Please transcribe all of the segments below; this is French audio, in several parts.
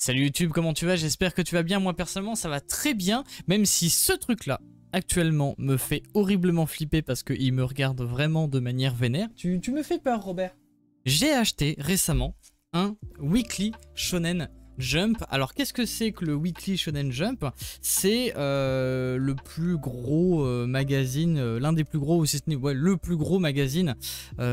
Salut YouTube, comment tu vas? J'espère que tu vas bien. Moi personnellement ça va très bien, même si ce truc là actuellement me fait horriblement flipper parce qu'il me regarde vraiment de manière vénère. Tu me fais peur, Robert. J'ai acheté récemment un Weekly Shonen Jump. Alors qu'est-ce que c'est que le Weekly Shonen Jump? C'est le plus gros magazine, l'un des plus gros, ou si ce n'est le plus gros magazine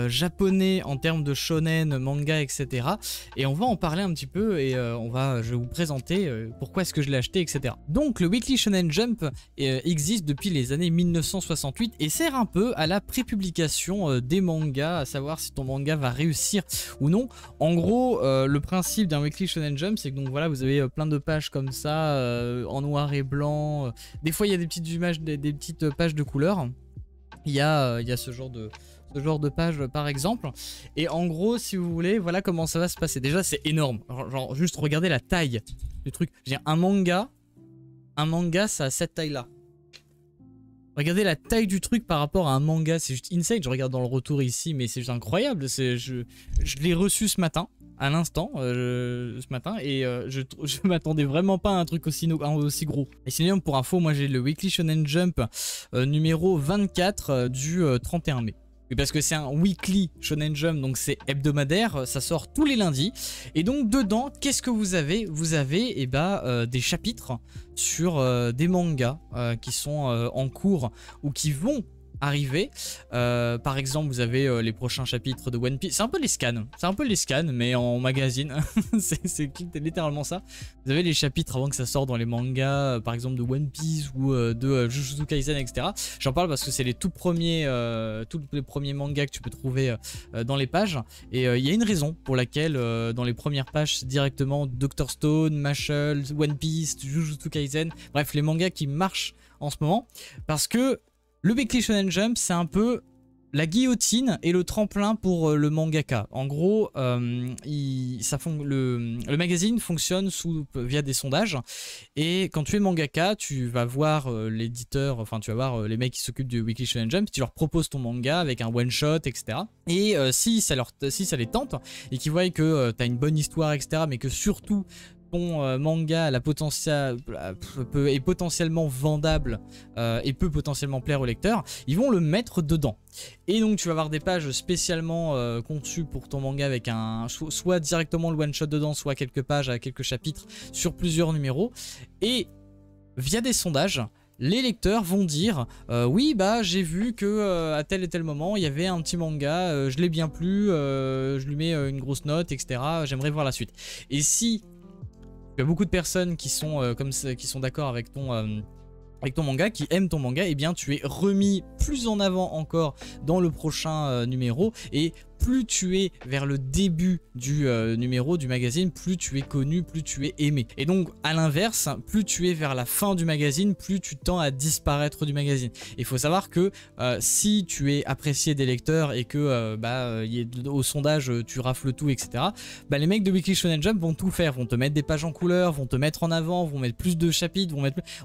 japonais en termes de shonen, manga, etc. Et on va en parler un petit peu et je vais vous présenter pourquoi est-ce que je l'ai acheté, etc. Donc le Weekly Shonen Jump existe depuis les années 1968 et sert un peu à la prépublication des mangas, à savoir si ton manga va réussir ou non. En gros, le principe d'un Weekly Shonen Jump, c'est que donc voilà, vous avez plein de pages comme ça, en noir et blanc. Des fois, il y a des petites images, des petites pages de couleur. Il y a ce genre de page par exemple. Et en gros, si vous voulez, voilà comment ça va se passer. Déjà, c'est énorme. Genre, juste regardez la taille du truc. Je veux dire, un manga, ça a cette taille-là. Regardez la taille du truc par rapport à un manga, c'est juste insane. Je regarde dans le retour ici, mais c'est juste incroyable. Je l'ai reçu ce matin, à l'instant, ce matin, et je m'attendais vraiment pas à un truc aussi gros. Et sinon, pour info, moi j'ai le Weekly Shonen Jump numéro 24 du 31 mai. Oui, parce que c'est un Weekly Shonen Jump, donc c'est hebdomadaire, ça sort tous les lundis. Et donc dedans, qu'est-ce que vous avez? Vous avez des chapitres sur des mangas qui sont en cours ou qui vont arriver. Par exemple, vous avez les prochains chapitres de One Piece. C'est un peu les scans, mais en magazine. c'est littéralement ça. Vous avez les chapitres avant que ça sorte dans les mangas, par exemple de One Piece ou de Jujutsu Kaisen, etc. J'en parle parce que c'est les tous les premiers mangas que tu peux trouver dans les pages. Et il y a une raison pour laquelle dans les premières pages, c'est directement Dr. Stone, Mashle, One Piece, Jujutsu Kaisen. Bref, les mangas qui marchent en ce moment. Parce que le Weekly Shonen Jump, c'est un peu la guillotine et le tremplin pour le mangaka. En gros, le magazine fonctionne via des sondages. Et quand tu es mangaka, tu vas voir l'éditeur, enfin tu vas voir les mecs qui s'occupent du Weekly Shonen Jump, tu leur proposes ton manga avec un one-shot, etc. Et si ça les tente et qu'ils voient que tu as une bonne histoire, etc., mais que surtout ton manga est potentiellement vendable et peut potentiellement plaire au lecteur, ils vont le mettre dedans. Et donc tu vas avoir des pages spécialement conçues pour ton manga avec soit directement le one shot dedans, soit quelques pages à quelques chapitres sur plusieurs numéros. Et via des sondages, les lecteurs vont dire oui bah j'ai vu que à tel et tel moment il y avait un petit manga, je l'ai bien plu, je lui mets une grosse note, etc. J'aimerais voir la suite. Et si il y a beaucoup de personnes qui sont qui sont d'accord avec ton manga, qui aiment ton manga, et bien tu es remis plus en avant encore dans le prochain numéro. Et plus tu es vers le début du numéro du magazine, plus tu es connu, plus tu es aimé. Et donc à l'inverse, plus tu es vers la fin du magazine, plus tu tends à disparaître du magazine. Il faut savoir que si tu es apprécié des lecteurs et que au sondage tu rafles tout, etc., les mecs de Weekly Shonen Jump vont tout faire, vont te mettre des pages en couleur, vont te mettre en avant, vont mettre plus de chapitres,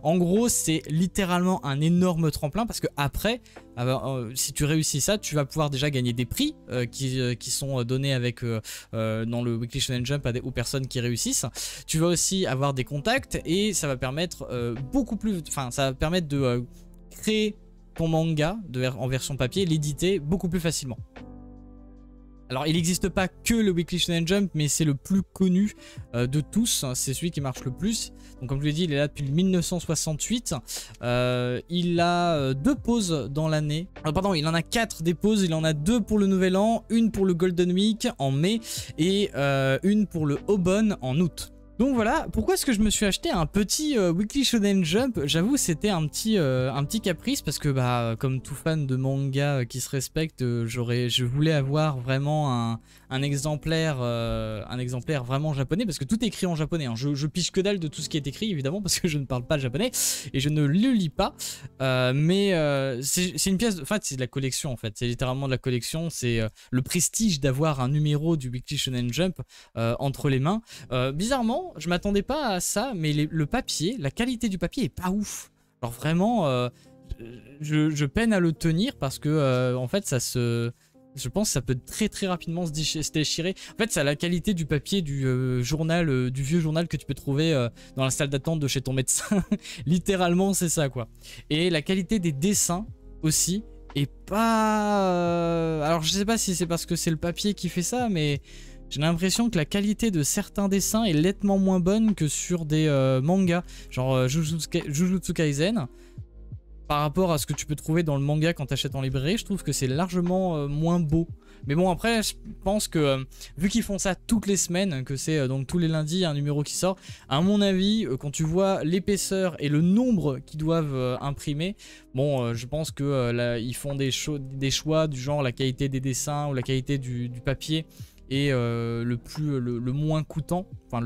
En gros, c'est littéralement un énorme tremplin parce que après, si tu réussis ça, tu vas pouvoir déjà gagner des prix qui sont donnés dans le Weekly Shonen Jump aux personnes qui réussissent. Tu vas aussi avoir des contacts et ça va permettre ça va permettre de créer ton manga en version papier, l'éditer beaucoup plus facilement. Alors il n'existe pas que le Weekly Shonen Jump, mais c'est le plus connu de tous, c'est celui qui marche le plus. Donc comme je l'ai dit, il est là depuis 1968, il a 2 pauses dans l'année, pardon, il en a 4 des pauses, il en a 2 pour le nouvel an, une pour le Golden Week en mai et une pour le Obon en août. Donc voilà, pourquoi est-ce que je me suis acheté un petit Weekly Shonen Jump? J'avoue, c'était un petit caprice parce que comme tout fan de manga qui se respecte, je voulais avoir vraiment un exemplaire vraiment japonais, parce que tout est écrit en japonais, hein. Je pige que dalle de tout ce qui est écrit évidemment parce que je ne parle pas le japonais et je ne le lis pas, mais c'est une pièce, c'est de la collection en fait, c'est littéralement de la collection, c'est le prestige d'avoir un numéro du Weekly Shonen Jump entre les mains. Bizarrement, je m'attendais pas à ça, mais le papier, la qualité du papier est pas ouf. Alors vraiment, je peine à le tenir parce que en fait ça se Je pense que ça peut très très rapidement se déchirer. En fait, ça a la qualité du papier du journal, du vieux journal que tu peux trouver dans la salle d'attente de chez ton médecin. Littéralement, c'est ça quoi. Et la qualité des dessins aussi est pas... Alors, je sais pas si c'est parce que c'est le papier qui fait ça, mais j'ai l'impression que la qualité de certains dessins est nettement moins bonne que sur des mangas, genre Jujutsu Kaisen. Par rapport à ce que tu peux trouver dans le manga quand tu achètes en librairie, je trouve que c'est largement moins beau. Mais bon, après, je pense que vu qu'ils font ça toutes les semaines, que c'est donc tous les lundis un numéro qui sort, à mon avis, quand tu vois l'épaisseur et le nombre qu'ils doivent imprimer, bon, je pense que là, ils font des choix du genre la qualité des dessins ou la qualité du papier et le moins coûtant, enfin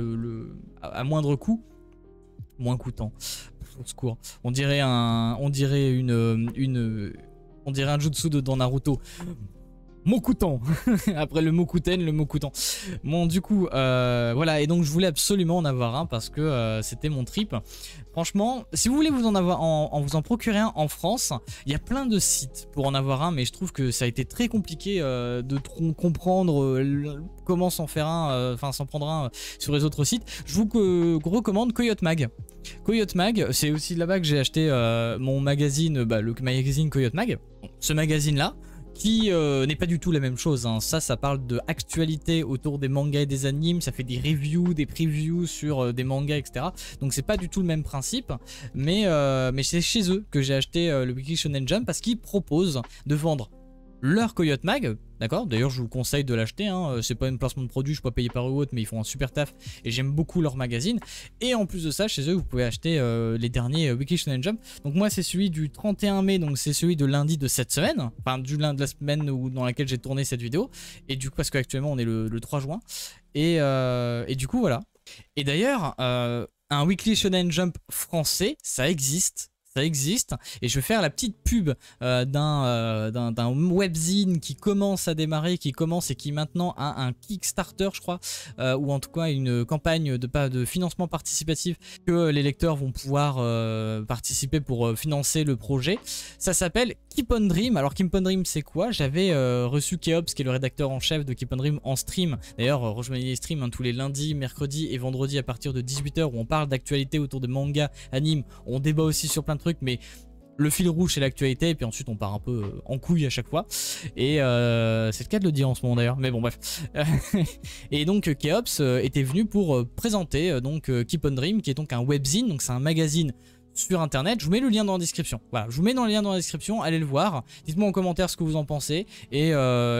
à moindre coût, moins coûtant. Au secours. On dirait un jutsu dans Naruto. Mokutan. Après le Mokuten, le Mokutan. Bon, du coup, voilà. Et donc, je voulais absolument en avoir un parce que c'était mon trip. Franchement, si vous voulez vous en avoir, vous en procurer un en France, il y a plein de sites pour en avoir un, mais je trouve que ça a été très compliqué de comprendre comment s'en faire un, enfin s'en prendre un sur les autres sites. Je vous recommande Coyote Mag. Coyote Mag, c'est aussi là-bas que j'ai acheté mon magazine, le magazine Coyote Mag. Ce magazine-là, qui n'est pas du tout la même chose, hein. Ça parle de actualité autour des mangas et des animes, ça fait des reviews, des previews sur des mangas, etc. Donc c'est pas du tout le même principe, mais c'est chez eux que j'ai acheté le Weekly Shonen Jump parce qu'ils proposent de vendre leur Coyote Mag, d'accord. D'ailleurs je vous conseille de l'acheter, hein. C'est pas un placement de produit, je suis pas payé par eux ou autre, mais ils font un super taf et j'aime beaucoup leur magazine. Et en plus de ça, chez eux vous pouvez acheter les derniers Weekly Shonen Jump. Donc moi c'est celui du 31 mai, donc c'est celui de lundi de cette semaine, enfin du lundi de la semaine dans laquelle j'ai tourné cette vidéo, et du coup parce qu'actuellement on est le 3 juin, et du coup voilà. Et d'ailleurs un Weekly Shonen Jump français, ça existe. Ça existe, et je vais faire la petite pub d'un webzine qui commence à démarrer, qui commence et qui maintenant a un Kickstarter, je crois, ou en tout cas une campagne de financement participatif que les lecteurs vont pouvoir participer pour financer le projet. Ça s'appelle Keep on Dream. Alors Keep on Dream c'est quoi? J'avais reçu Keops, qui est le rédacteur en chef de Keep on Dream, en stream. D'ailleurs rejoignez les streams hein, tous les lundis, mercredis et vendredis à partir de 18 h où on parle d'actualité autour de manga, anime, on débat aussi sur plein de trucs, mais le fil rouge c'est l'actualité, et puis ensuite on part un peu en couille à chaque fois, et c'est le cas de le dire en ce moment d'ailleurs, mais bon bref. Et donc Keops était venu pour présenter donc Keep on Dream, qui est donc un webzine, donc c'est un magazine sur internet. Je vous mets le lien dans la description, voilà, je vous mets dans le lien dans la description, allez le voir, dites-moi en commentaire ce que vous en pensez, et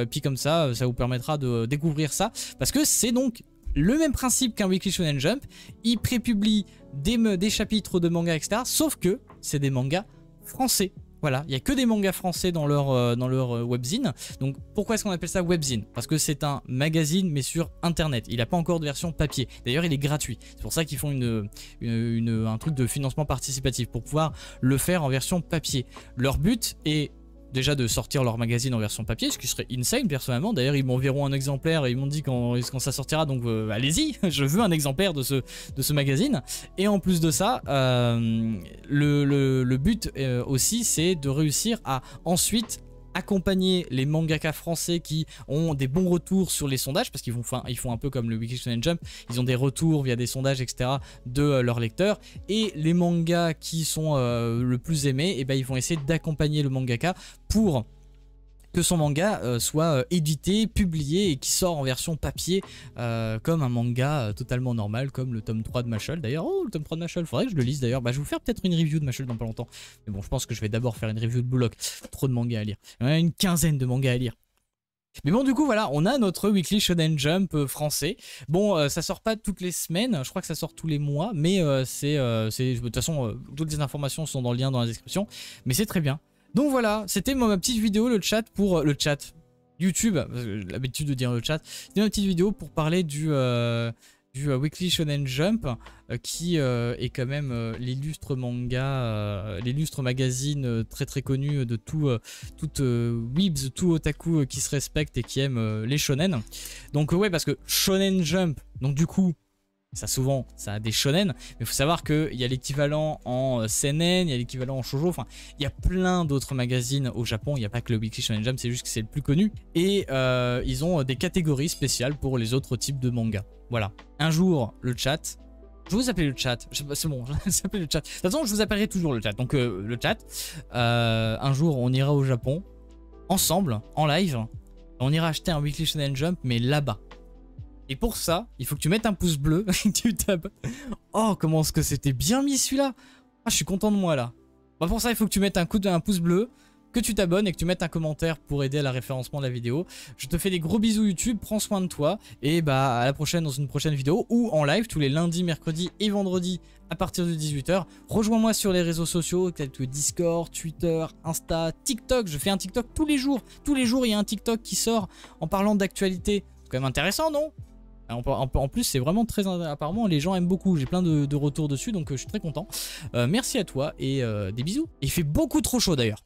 puis comme ça vous permettra de découvrir ça, parce que c'est donc le même principe qu'un Weekly Shonen Jump. Ils prépublient des chapitres de manga, etc. Sauf que c'est des mangas français. Voilà, il n'y a que des mangas français dans leur webzine. Donc pourquoi est-ce qu'on appelle ça webzine? Parce que c'est un magazine mais sur internet. Il n'a pas encore de version papier. D'ailleurs il est gratuit. C'est pour ça qu'ils font un truc de financement participatif pour pouvoir le faire en version papier. Leur but est déjà de sortir leur magazine en version papier, ce qui serait insane personnellement. D'ailleurs ils m'enverront un exemplaire et ils m'ont dit quand ça sortira, donc allez-y, je veux un exemplaire de ce magazine. Et en plus de ça, le but aussi c'est de réussir à ensuite accompagner les mangaka français qui ont des bons retours sur les sondages, parce qu'ils font un peu comme le Weekly Shonen Jump, ils ont des retours via des sondages, etc. de leurs lecteurs, et les mangas qui sont le plus aimés, et ben ils vont essayer d'accompagner le mangaka pour que son manga soit édité, publié et qui sort en version papier comme un manga totalement normal, comme le tome 3 de Mashle. D'ailleurs, oh, le tome 3 de Mashle, faudrait que je le lise d'ailleurs. Bah, je vais vous faire peut-être une review de Mashle dans pas longtemps. Mais bon, je pense que je vais d'abord faire une review de Blue Lock. Trop de mangas à lire. Il y en a une quinzaine de mangas à lire. Mais bon, du coup, voilà, on a notre Weekly Shonen Jump français. Bon, ça sort pas toutes les semaines, je crois que ça sort tous les mois, mais de toute façon, toutes les informations sont dans le lien dans la description. Mais c'est très bien. Donc voilà, c'était ma petite vidéo, le chat pour le chat YouTube, parce que j'ai l'habitude de dire le chat. C'était ma petite vidéo pour parler du Weekly Shonen Jump, qui est quand même l'illustre manga, l'illustre magazine très très connu de tout weebs, tout otaku qui se respecte et qui aime les shonen. Donc ouais, parce que Shonen Jump, donc du coup Ça souvent, ça a des shonen, mais il faut savoir qu'il y a l'équivalent en seinen, il y a l'équivalent en shoujo, enfin, il y a plein d'autres magazines au Japon, il n'y a pas que le Weekly Shonen Jump, c'est juste que c'est le plus connu. Et ils ont des catégories spéciales pour les autres types de mangas. Voilà. Un jour, le chat... Je vais vous appeler le chat, c'est bon, je vais vous appeler le chat. De toute façon, je vous appellerai toujours le chat. Donc le chat, un jour, on ira au Japon, ensemble, en live, on ira acheter un Weekly Shonen Jump, mais là-bas. Et pour ça, il faut que tu mettes un pouce bleu et que tu tapes. Oh, comment est-ce que c'était bien mis celui-là. Ah, je suis content de moi là. Bah pour ça, il faut que tu mettes un pouce bleu, que tu t'abonnes et que tu mettes un commentaire pour aider à la référencement de la vidéo. Je te fais des gros bisous YouTube, prends soin de toi. Et bah à la prochaine dans une prochaine vidéo ou en live tous les lundis, mercredis et vendredis à partir de 18 h. Rejoins-moi sur les réseaux sociaux, tels que Discord, Twitter, Insta, TikTok. Je fais un TikTok tous les jours. Tous les jours, il y a un TikTok qui sort en parlant d'actualité. C'est quand même intéressant, non ? En plus, c'est vraiment très... Apparemment, les gens aiment beaucoup. J'ai plein de retours dessus, donc je suis très content. Merci à toi et des bisous. Il fait beaucoup trop chaud d'ailleurs.